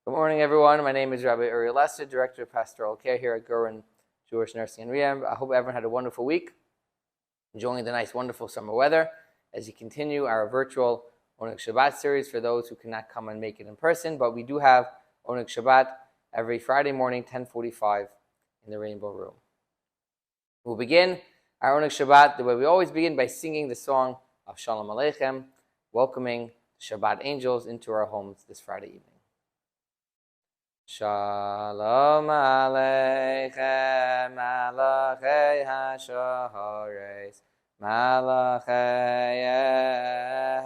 Good morning, everyone. My name is Rabbi Uri, Director of Pastoral Care here at Gurren Jewish Nursing and Rehab. I hope everyone had a wonderful week, enjoying the nice, wonderful summer weather as we continue our virtual Oneg Shabbat series for those who cannot come and make it in person. But we do have Oneg Shabbat every Friday morning, 10:45 in the Rainbow Room. We'll begin our Oneg Shabbat the way we always begin, by singing the song of Shalom Aleichem, welcoming the Shabbat angels into our homes this Friday evening. Shalom Aleichem, Malachei HaShoreis, Malachei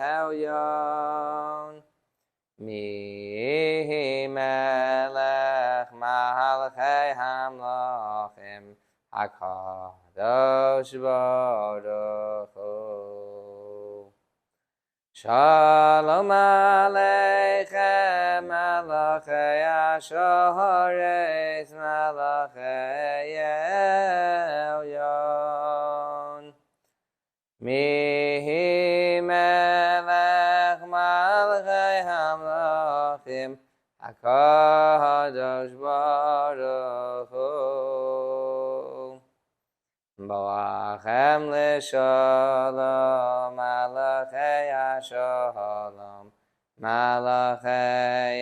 Elyon, Mi Melech Malachei Hamlachim, HaKadosh Baruch Hu. Shalom Aleichem, Malachei HaShoreis, Malachei Elyon, Mi Melech Malachei Hamlachim, HaKadosh Baruch Hu. Boachem l'shalom, Malachei HaShalom, Malachei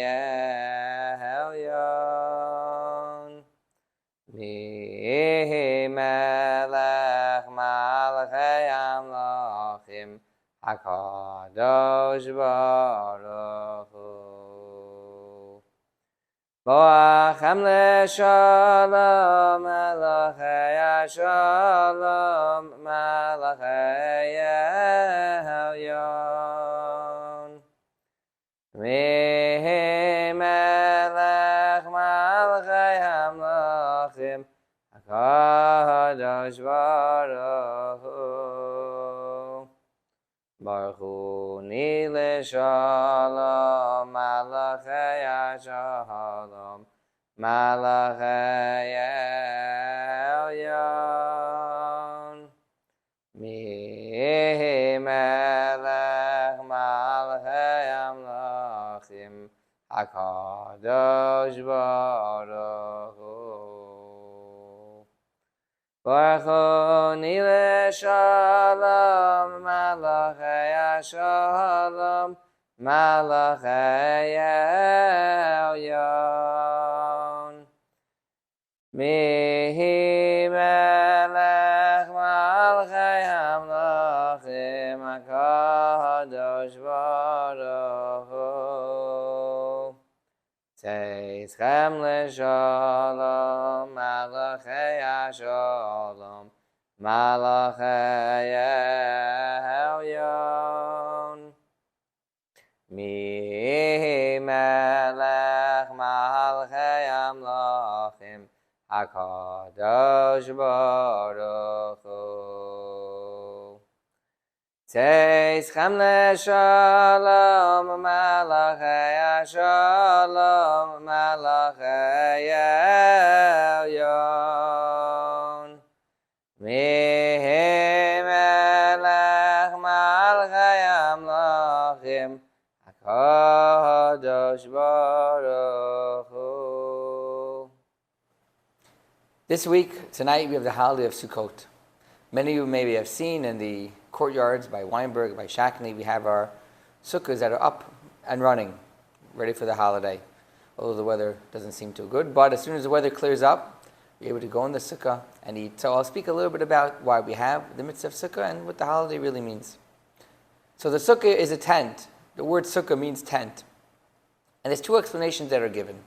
Elyon, Mi Melech Malachei Amlachim, HaKadosh Baruch Hu. Boachem l'shalom, Malachei HaShalom, Malachei Elyon, Mi Melech Malachei Hamlachim, HaKadosh Baruch Hu. Baruch Hu ni l'shalom, Malachei HaShalom, Malachei Elyon, Mi Melech Malachei Amlachim, HaKadosh Baruch Hu. Baruch Hu ni l'shalom, Malachei HaShalom, Malachei Elyon, Mi Melech Malachei Hamlachim, HaKadosh Baruch Hu. Teizchem l'shalom, Malachei HaShalom, Malachei Elyon, Mi Melech Malachei Amlachim, HaKadosh Baruch Hu. Teizchem l'shalom, Malachei HaShalom, Malachei Elyon, Mi Melech Malachei Amlachim, HaKadosh Baruch Hu. This week, tonight, we have the holiday of Sukkot. Many of you maybe have seen in the courtyards by Weinberg, by Shackney, we have our sukkahs that are up and running, ready for the holiday. Although the weather doesn't seem too good, but as soon as the weather clears up, we're able to go in the sukkah and eat. So I'll speak a little bit about why we have the mitzvah of sukkah and what the holiday really means. So the sukkah is a tent. The word sukkah means tent. And there's two explanations that are given.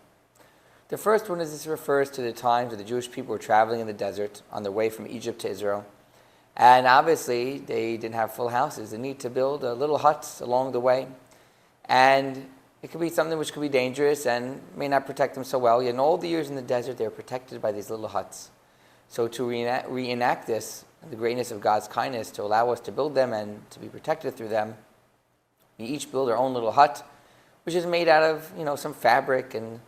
The first one is this refers to the times that the Jewish people were traveling in the desert on their way from Egypt to Israel. And obviously, they didn't have full houses. They need to build little huts along the way. And it could be something which could be dangerous and may not protect them so well. Yet in all the years in the desert, they were protected by these little huts. So to reenact this, the greatness of God's kindness, to allow us to build them and to be protected through them, we each build our own little hut, which is made out of some fabric, and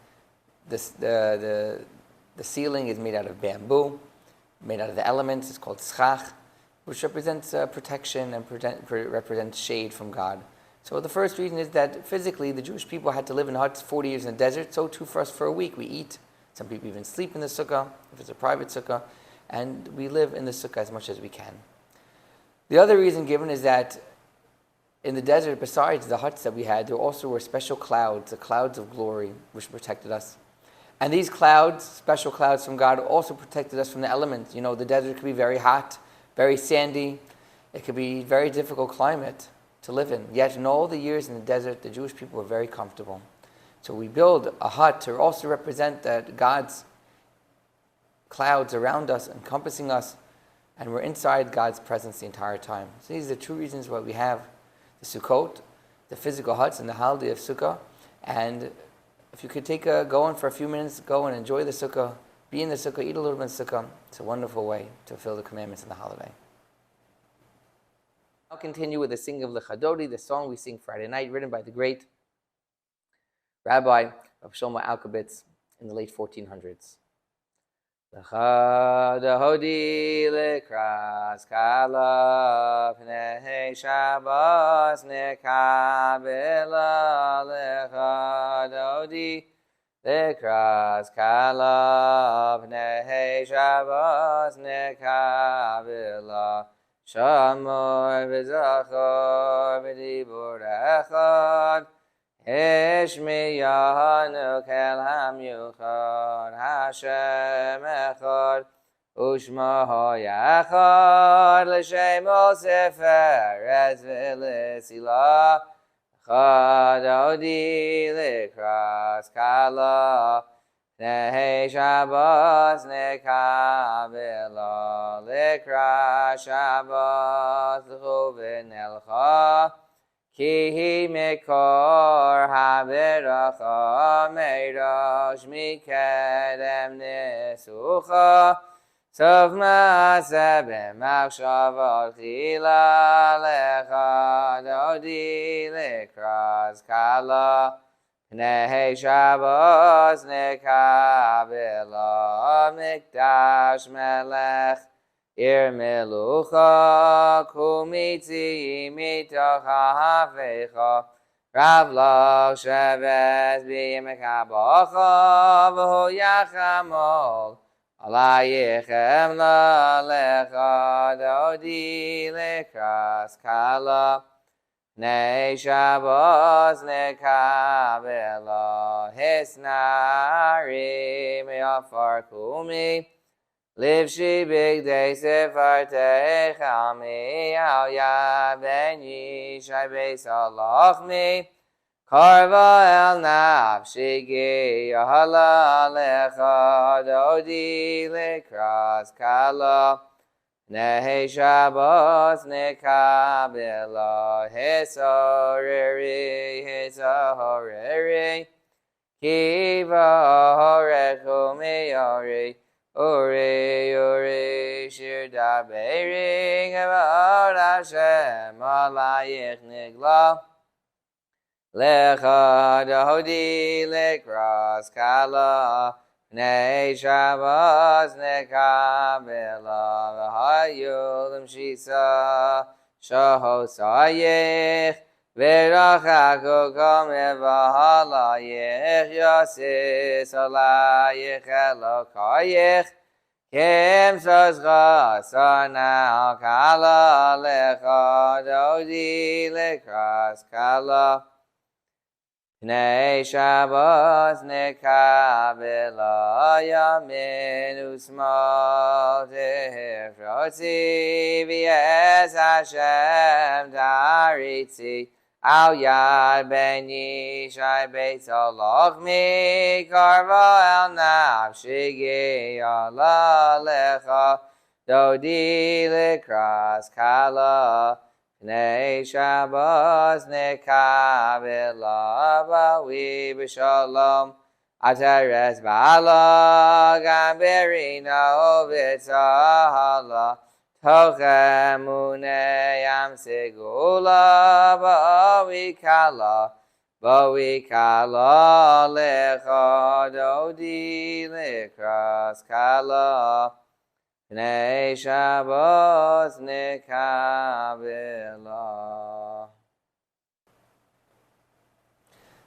the ceiling is made out of bamboo, made out of the elements. It's called schach, which represents protection and represents shade from God. So the first reason is that physically the Jewish people had to live in huts 40 years in the desert, so too for us for a week. We eat, some people even sleep in the sukkah, if it's a private sukkah, and we live in the sukkah as much as we can. The other reason given is that in the desert, besides the huts that we had, there also were special clouds, the clouds of glory, which protected us. And these clouds, special clouds from God, also protected us from the elements. You know, the desert could be very hot, very sandy. It could be very difficult climate to live in. Yet in all the years in the desert, the Jewish people were very comfortable. So we build a hut to also represent that God's clouds around us, encompassing us, and we're inside God's presence the entire time. So these are the two reasons why we have the Sukkot, the physical huts, and the holiday of Sukkah. And if you could go in for a few minutes, go and enjoy the Sukkah, be in the Sukkah, eat a little bit in Sukkah. It's a wonderful way to fulfill the commandments in the holiday. I'll continue with the singing of L'Chadodi, the song we sing Friday night, written by the great Rabbi of Shlomo Alkabitz in the late 1400s. L'Chadodi l'kras kala pnei Shabbos nekabela L'Chadodi l'kras kala pnei Shabbos nekabela Shamor v'zachor v'dibur echad Hishmiyanu kel hamyuchad Hashem echad Ushma yachad L'shem ol seferes v'l'sila Chadodi l'kras kala Pnei Shabbos nekabela L'kras Shabbos l'chuvin elcha Ki hi mikor haberacha Meirosh mikedem nisucha Sov ma'aseh b'machshavot chila L'chadodi l'kras kala Pnei Shabbos nekabela Mikdash melech Ir melucha kumitzi mitoch ha'afecha Rav lach sheves b'yimekabacha V'hu yachamol alayichem L'Chadodi l'kras kala Pnei Shabbos nekabela Hisnari me'afar kumi Livshi bigdei sefartei chalmi Al yad ben yishai beis halachmi Karva el nafshi giyahala L'Chadodi l'kras kala Pnei Shabbos nekabela Hisahoreri Ki v'horechu miyori Uri shir daberi Kavod Hashem alayich nigla L'Chadodi l'kras kala Pnei Shabbos nekabela V'hayu l'mshisa shahosayich V'rachaku kameh v'halayich Yosis alayich elokayich Kim soscha sanal kala L'Chadodi l'kras kala Pnei Shabbos nekabela Yamin u'smal Tifrotzi v'yes Hashem taritzi Al yad ben yishai beis halachmi Karva el nafshi giyala L'Chadodi l'kras kala Pnei Shabbos nekabela Bawi b'shalom Ateres ba'ala Gamberina ovitzahala Tochem uneyam segula Bawi kala L'Chadodi l'kras kala Pnei Shabbos nekabela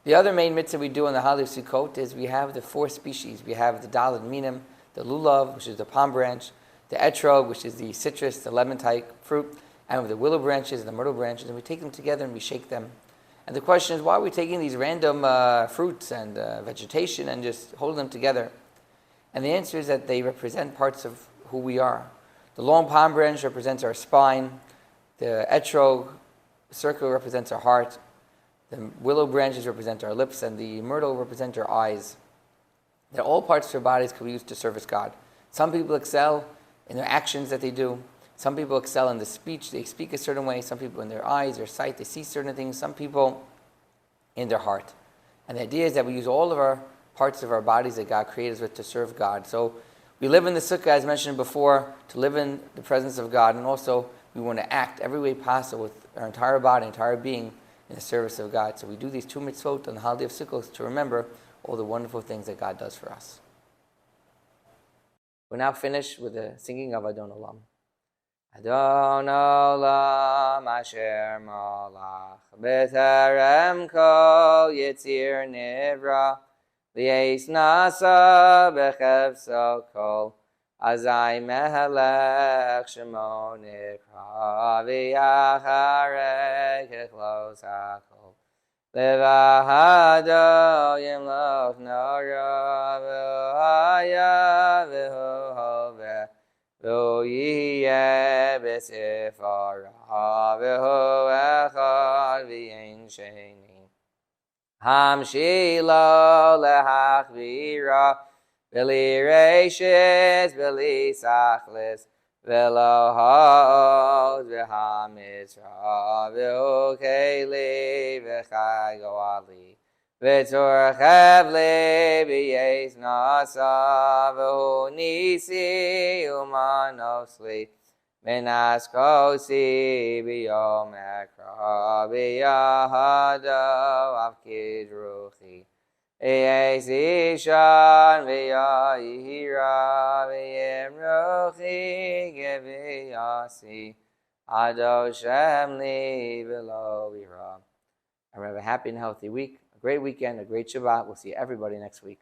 The other main mitzvah we do on the holiday of Sukkot is we have the 4 species. We have the daled minim, the lulav, which is the palm branch, the etrog, which is the citrus, the lemon-type fruit, and with the willow branches and the myrtle branches, and we take them together and we shake them. And the question is, why are we taking these random fruits and vegetation and just holding them together? And the answer is that they represent parts of who we are. The long palm branch represents our spine. The etrog circle represents our heart. The willow branches represent our lips, and the myrtle represent our eyes. They're all parts of our bodies can be used to service God. Some people excel in their actions that they do. Some people excel in the speech. They speak a certain way. Some people in their eyes, their sight, they see certain things. Some people in their heart. And the idea is that we use all of our parts of our bodies that God created us with to serve God. So we live in the sukkah, as mentioned before, to live in the presence of God. And also we want to act every way possible with our entire body, entire being, in the service of God. So we do these 2 mitzvot on the holiday of Sukkot to remember all the wonderful things that God does for us. We're now finished with the singing of Adon Olam. Adon Olam Asher Malach B'Terem Kol Yitzir Nivra V'Yeis Nasa B'Chefso Kol Azai Mehelech Shemo Nikra V'Yacharei Kechlos HaKol Levahado Yimloch Nora V'Haya V'Hoveh V'Yiyeh B'Sifara V'Hu Echad V'Yein Sheni Hamshilo Lehachvira Bili Reishis, Bili Sachlis, Velo Hod, V'Hamizra, V'Hu Keli, V'Chai Goali, V'Tur Chevli, V'Yeis Nasa, V'Hu Nisi, Umanosli, Minas Kosi, B'Yom Ekra, B'Yahado, Avkid Ruchi, Eyes Ishan v'yahira v'yemrochi geviyasi Ado Shem li v'lo v'ira. And have a happy and healthy week, a great weekend, a great Shabbat. We'll see everybody next week.